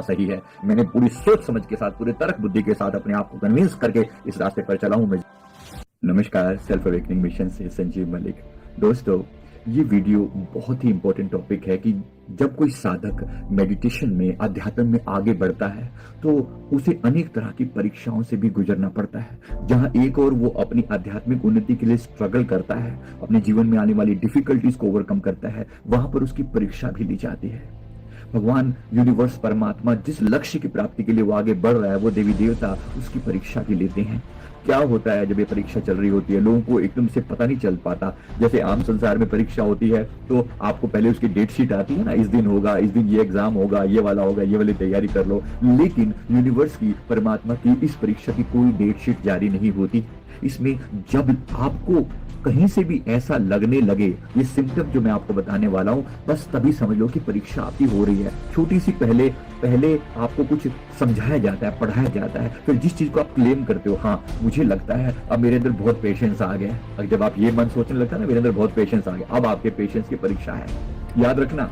सही है। मैंने पूरी सोच समझ के साथ, पूरे तर्क बुद्धि के साथ अपने आप को कन्विंस करके इस रास्ते पर चला हूं मैं। नमस्कार, सेल्फ अवेकनिंग मिशन से संजीव मलिक। दोस्तों, ये वीडियो बहुत ही इंपॉर्टेंट टॉपिक है कि जब कोई साधक मेडिटेशन में, अध्यात्म में आगे बढ़ता है तो उसे अनेक तरह की परीक्षाओं से भी गुजरना पड़ता है। जहां एक और वो अपनी आध्यात्मिक उन्नति के लिए स्ट्रगल करता है, अपने जीवन में आने वाली डिफिकल्टीज को ओवरकम करता है, वहां पर उसकी परीक्षा भी ली जाती है। भगवान, यूनिवर्स, परमात्मा जिस लक्ष्य की प्राप्ति के लिए वो आगे बढ़ रहा है, वो देवी देवता उसकी परीक्षा भी लेते हैं। क्या होता है जब ये परीक्षा चल रही होती है, लोगों को एकदम से पता नहीं चल पाता। जैसे आम संसार में परीक्षा होती है तो आपको पहले उसकी डेट शीट आती है ना, इस दिन होगा, इस दिन ये एग्जाम होगा, ये वाला होगा, ये वाली तैयारी कर लो। लेकिन यूनिवर्स की, परमात्मा की इस परीक्षा की कोई डेट शीट जारी नहीं होती। इसमें जब आपको कहीं से भी ऐसा लगने लगे, ये सिम्टम जो मैं आपको बताने वाला हूं, बस तभी समझ लो कि परीक्षा आपकी हो रही है। छोटी सी पहले आपको कुछ समझाया जाता है, पढ़ाया जाता है, फिर जिस चीज को आप क्लेम करते हो, हाँ मुझे लगता है अब मेरे अंदर बहुत पेशेंस आ गया। और जब आप ये मन सोचने लगता है ना, मेरे अंदर बहुत पेशेंस आ गया, अब आपके पेशेंस की परीक्षा है। याद रखना,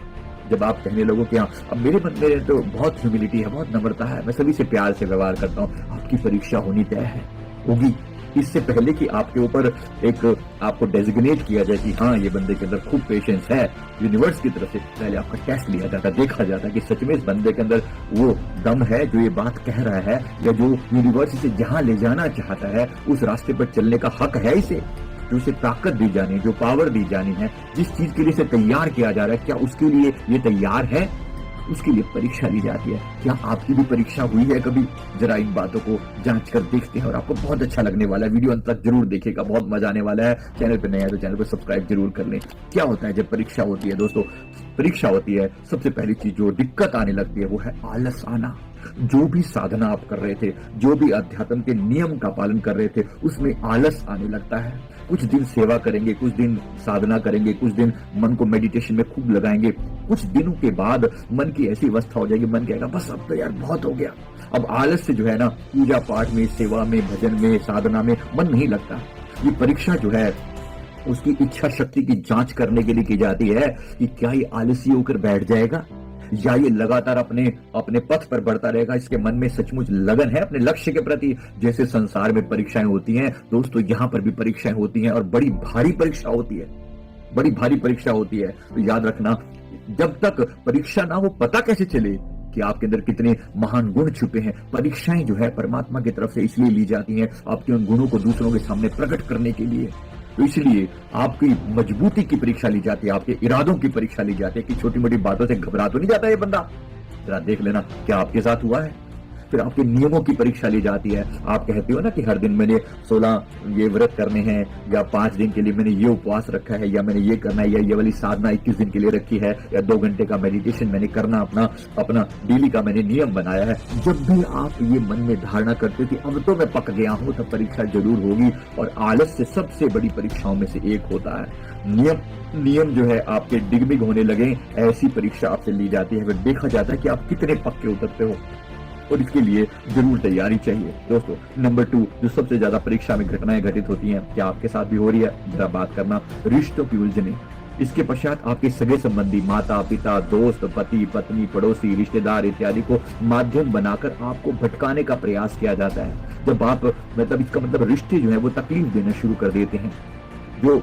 जब आप कहने लगो कि हाँ अब मेरे मन में तो बहुत ह्यूमिलिटी है, बहुत नम्रता है, मैं सभी से प्यार से व्यवहार करता हूँ, आपकी परीक्षा होनी तय है, होगी। इससे पहले कि आपके ऊपर एक आपको डेजिग्नेट किया जाए कि हाँ ये बंदे के अंदर खूब पेशेंस है, यूनिवर्स की तरफ से पहले आपका टेस्ट लिया जाता है, देखा जाता है कि सच में इस बंदे के अंदर वो दम है जो ये बात कह रहा है, या जो यूनिवर्स इसे जहां ले जाना चाहता है उस रास्ते पर चलने का हक है इसे, जो उसे ताकत दी जानी, जो पावर दी जानी है, जिस चीज के लिए इसे तैयार किया जा रहा है, क्या उसके लिए ये तैयार है, उसके लिए परीक्षा ली जाती है। क्या आपकी भी परीक्षा हुई है कभी? जरा इन बातों को जांच कर देखते हैं और आपको बहुत अच्छा लगने वाला है। वीडियो अंत तक जरूर देखिएगा, बहुत मजा आने वाला है। चैनल पे नया है तो चैनल को सब्सक्राइब जरूर कर लें। क्या होता है जब परीक्षा होती है दोस्तों? परीक्षा होती है, सबसे पहली चीज जो दिक्कत आने लगती है वो है आलस आना। जो भी साधना आप कर रहे थे, जो भी अध्यात्म के नियम का पालन कर रहे थे, उसमें आलस आने लगता है। कुछ दिन सेवा करेंगे, कुछ दिन साधना करेंगे, कुछ दिन मन को मेडिटेशन में खूब लगाएंगे, कुछ दिनों के बाद मन की ऐसी अवस्था हो जाएगी, मन कहेगा बस अब तो यार बहुत हो गया। अब आलस से जो है ना, पूजा पाठ में, सेवा में, भजन में, साधना में मन नहीं लगता। ये परीक्षा जो है उसकी इच्छा शक्ति की जांच करने के लिए की जाती है कि क्या ये आलसी होकर बैठ जाएगा या ये लगातार अपने पथ पर बढ़ता रहेगा। इसके मन में सचमुच लगन है अपने लक्ष्य के प्रति। जैसे संसार में परीक्षाएं होती हैं दोस्तों, यहाँ पर भी परीक्षाएं होती हैं और बड़ी भारी परीक्षा होती है, बड़ी भारी परीक्षा होती है। तो याद रखना, जब तक परीक्षा ना हो पता कैसे चले कि आपके अंदर कितने महान गुण छुपे हैं। परीक्षाएं जो है परमात्मा की तरफ से इसलिए ली जाती हैं, आपके उन गुणों को दूसरों के सामने प्रकट करने के लिए। तो इसलिए आपकी मजबूती की परीक्षा ली जाती है, आपके इरादों की परीक्षा ली जाती है कि छोटी मोटी बातों से घबरा तो नहीं जाता ये बंदा। जरा देख लेना क्या आपके साथ हुआ है। फिर आपके नियमों की परीक्षा ली जाती है। आप कहते हो ना कि हर दिन मैंने 16 ये व्रत करने हैं, या 5 दिन के लिए मैंने ये उपवास रखा है, या मैंने ये करना है, या ये वाली साधना 21 दिन के लिए रखी है, या 2 घंटे का मेडिटेशन मैंने करना अपना डेली का मैंने नियम बनाया है। जब भी आप ये मन में धारणा करते थे अब तो मैं पक गया हूं, तब परीक्षा जरूर होगी। और आलस से सबसे बड़ी परीक्षाओं में से एक होता है नियम जो है आपके डिगमिग होने लगे, ऐसी परीक्षा आपसे ली जाती है। फिर देखा जाता है कि आप कितने पक्के उतरते हो, और इसके लिए जरूर तैयारी चाहिए दोस्तों। नंबर 2, जो सबसे ज्यादा परीक्षा में घटनाएं घटित होती हैं, क्या आपके साथ भी हो रही है? जरा बात करना, रिश्तों की उलझने। इसके पश्चात आपके सगे संबंधी, माता पिता, दोस्त, पति पत्नी, पड़ोसी, रिश्तेदार इत्यादि को माध्यम बनाकर आपको भटकाने का प्रयास किया जाता है। जब आप मतलब इसका मतलब रिश्ते जो है वो तकलीफ देना शुरू कर देते हैं। जो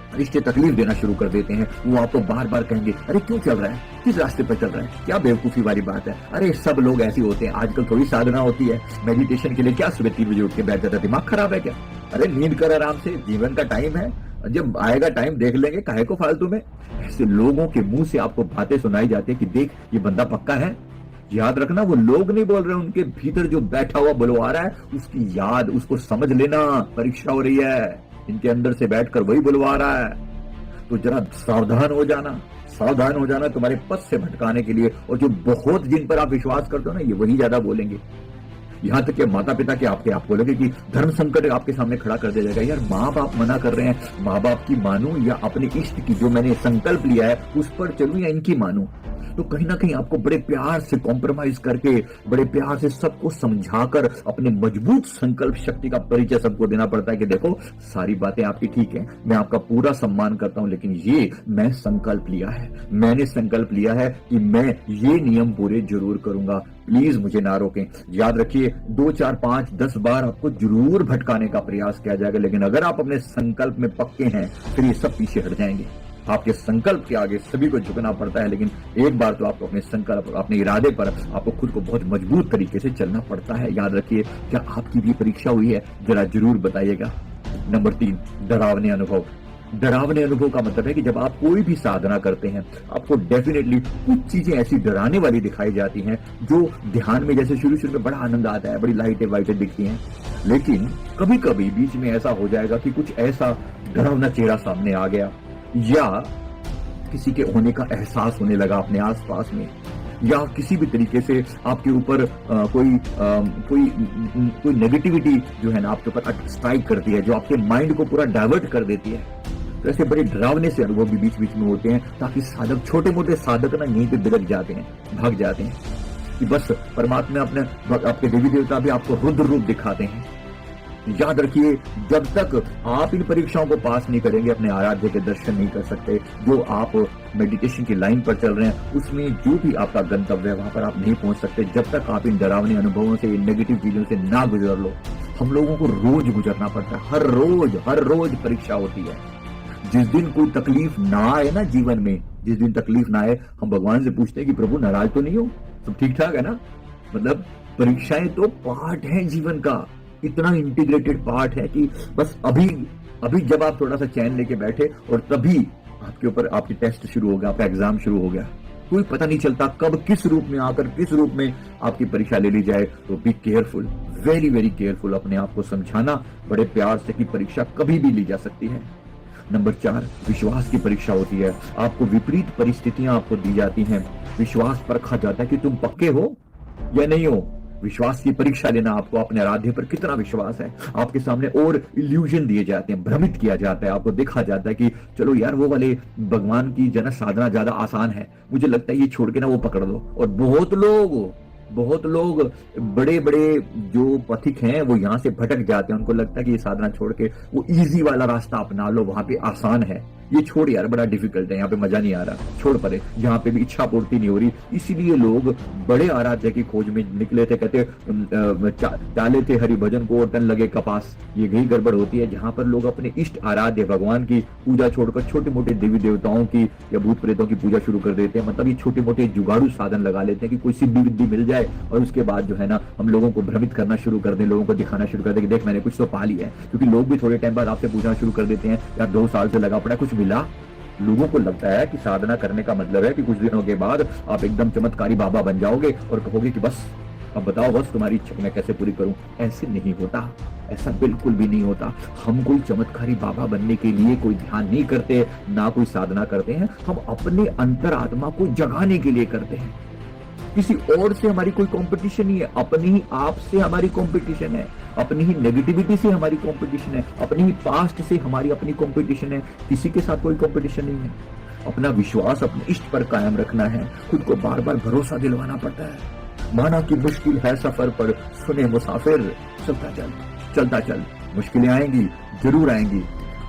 रिश्ते तकलीफ देना शुरू कर देते हैं वो आपको बार बार कहेंगे, अरे क्यों चल रहा है, किस रास्ते पर चल रहा है, क्या बेवकूफी वाली बात है, अरे सब लोग ऐसे होते हैं, आजकल थोड़ी साधना होती है, मेडिटेशन के लिए क्या सुबह 3 बजे उठ के बैठ जाता है, दिमाग खराब है क्या, अरे नींद कर आराम से, जीवन का टाइम है, जब आएगा टाइम देख लेंगे, काहे को फालतू में। ऐसे लोगों के मुंह से आपको बातें सुनाई जाती है कि देख ये बंदा पक्का है। याद रखना, वो लोग नहीं बोल रहे, उनके भीतर जो बैठा हुआ बुलवा रहा है उसकी याद, उसको समझ लेना। परीक्षा हो रही है, इनके अंदर से बैठकर वही बुलवा रहा है। तो जरा सावधान हो जाना तुम्हारे पथ से भटकाने के लिए। और जो बहुत जिन पर आप विश्वास करते हो ना, ये वही ज्यादा बोलेंगे। यहाँ तक कि माता पिता के आप बोलोगे कि धर्म संकट आपके सामने खड़ा कर दिया जाएगा। यार माँ बाप मना कर रहे हैं, माँ बाप की मानूं या अपने इष्ट की जो मैंने संकल्प लिया है उस पर चलूं या इनकी मानूं। तो कहीं ना कहीं आपको बड़े प्यार से कॉम्प्रोमाइज करके, बड़े प्यार से सबको समझाकर अपने मजबूत संकल्प शक्ति का परिचय सबको देना पड़ता है कि देखो सारी बातें आपकी ठीक है, मैं आपका पूरा सम्मान करता हूं, लेकिन ये मैं संकल्प लिया है, मैंने संकल्प लिया है कि मैं ये नियम पूरे जरूर करूंगा, प्लीज मुझे ना रोकें। याद रखिए 2 4 5 10 बार आपको जरूर भटकाने का प्रयास किया जाएगा, लेकिन अगर आप अपने संकल्प में पक्के हैं फिर ये सब पीछे हट जाएंगे। आपके संकल्प के आगे सभी को झुकना पड़ता है, लेकिन एक बार तो आपको अपने संकल्प, अपने इरादे पर आपको खुद को बहुत मजबूत तरीके से चलना पड़ता है। याद रखिए, क्या आपकी भी परीक्षा हुई है? जरा जरूर बताइएगा। नंबर 3, डरावने अनुभव। डरावने अनुभव का मतलब है कि जब आप कोई भी साधना करते हैं आपको डेफिनेटली कुछ चीजें ऐसी डराने वाली दिखाई जाती हैं जो ध्यान में जैसे शुरू शुरू में बड़ा आनंद आता है, बड़ी लाइटें वाइटें दिखती हैं, लेकिन कभी कभी बीच में ऐसा हो जाएगा कि कुछ ऐसा डरावना चेहरा सामने आ गया, या किसी के होने का एहसास होने लगा अपने आसपास में, या किसी भी तरीके से आपके ऊपर कोई नेगेटिविटी जो है ना आपके ऊपर स्ट्राइक करती है, जो आपके माइंड को पूरा डाइवर्ट कर देती है। तो ऐसे बड़े डरावने से अनुभव भी बीच बीच में होते हैं, ताकि साधक, छोटे मोटे साधक ना यहीं पे बिलक जाते हैं, भाग जाते हैं कि बस परमात्मा अपने, आपके देवी देवता भी आपको रुद्र रूप दिखाते हैं। याद रखिए, जब तक आप इन परीक्षाओं को पास नहीं करेंगे अपने आराध्य के दर्शन नहीं कर सकते। जो आप मेडिटेशन की लाइन पर चल रहे हैं उसमें जो भी आपका गंतव्य है वहां पर आप नहीं पहुंच सकते जब तक आप इन डरावने अनुभवों से, इन नेगेटिव चीजों से ना गुजर लो। हम लोगों को रोज गुजरना पड़ता है, हर रोज परीक्षा होती है। जिस दिन कोई तकलीफ ना आए ना जीवन में, जिस दिन तकलीफ ना आए, हम भगवान से पूछते हैं कि प्रभु नाराज तो नहीं हो, सब ठीक ठाक है ना। मतलब परीक्षाएं तो पार्ट है जीवन का, इतना इंटीग्रेटेड पार्ट है कि बस अभी जब आप थोड़ा सा चैन लेके बैठे और तभी आपके ऊपर आपकी टेस्ट शुरू हो गया, आपका एग्जाम शुरू हो गया। कोई पता नहीं चलता कब किस रूप में आकर किस रूप में आपकी परीक्षा ले ली जाए। तो be careful, very very careful. अपने आप को समझाना बड़े प्यार से कि परीक्षा कभी भी ली जा सकती है। नंबर 4, विश्वास की परीक्षा होती है। आपको विपरीत परिस्थितियां आपको दी जाती हैं, विश्वास परखा जाता है कि तुम पक्के हो या नहीं हो। विश्वास की परीक्षा लेना, आपको अपने आराध्य पर कितना विश्वास है। आपके सामने और इल्यूजन दिए जाते हैं, भ्रमित किया जाता है, आपको देखा जाता है कि चलो यार वो वाले भगवान की जन साधना ज्यादा आसान है, मुझे लगता है ये छोड़ के ना वो पकड़ लो। और बहुत लोग बड़े बड़े जो पथिक हैं वो यहाँ से भटक जाते हैं। उनको लगता है कि ये साधना छोड़ के वो इजी वाला रास्ता अपना लो, वहां पे आसान है, ये छोड़ यार बड़ा डिफिकल्ट है, यहाँ पे मजा नहीं आ रहा, छोड़ परे, यहाँ पे भी इच्छा पूर्ति नहीं हो रही। इसीलिए लोग बड़े आराध्य की खोज में निकले थे, कहते डाले थे हरि भजन को और तन लगे कपास। ये यही गड़बड़ होती है जहां पर लोग अपने इष्ट आराध्य भगवान की पूजा छोड़कर छोटे मोटे देवी देवताओं की या भूत प्रेतों की पूजा शुरू कर देते हैं। मतलब ये छोटे मोटे जुगाड़ू साधन लगा लेते हैं कि कोई सिद्धि विद्धि मिल जाए, और उसके बाद जो है ना हम लोगों को भ्रमित करना शुरू कर दें, लोगों को दिखाना शुरू कर दें कि देख मैंने कुछ तो पा लिया है। क्योंकि लोग भी थोड़े टाइम बाद आपसे पूछना शुरू कर देते हैं, यार 2 साल से लगा पड़ा कुछ मिला। लोगों को लगता है कि साधना करने का मतलब है कि कुछ दिनों के बाद आप एकदम चमत्कारी बाबा बन जाओगे और कहोगे कि बस अब बताओ बस तुम्हारी इच्छा मैं कैसे पूरी करूं। ऐसे नहीं होता, ऐसा बिल्कुल भी नहीं होता। हम कोई चमत्कारी बाबा बनने के लिए कोई ध्यान नहीं करते, ना कोई साधना करते हैं। हम अपने अंतरात्मा को जगाने के लिए करते हैं। किसी और से हमारी कोई कंपटीशन नहीं है, अपने ही आप से हमारी कंपटीशन है, अपनी ही नेगेटिविटी से हमारी कंपटीशन है, अपनी ही पास्ट से हमारी अपनी कंपटीशन है। किसी के साथ कोई कंपटीशन नहीं है। अपना विश्वास अपने इष्ट पर कायम रखना है, खुद को बार बार भरोसा दिलवाना पड़ता है। माना कि मुश्किल है सफर पर सुने मुसाफिर, चलता चल। मुश्किलें आएंगी, जरूर आएंगी,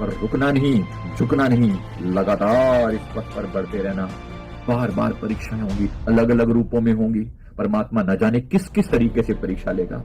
पर रुकना नहीं, झुकना नहीं, लगातार इस पथ पर बढ़ते रहना। बार बार परीक्षाएं होंगी, अलग अलग रूपों में होंगी। परमात्मा न जाने किस किस तरीके से परीक्षा लेगा।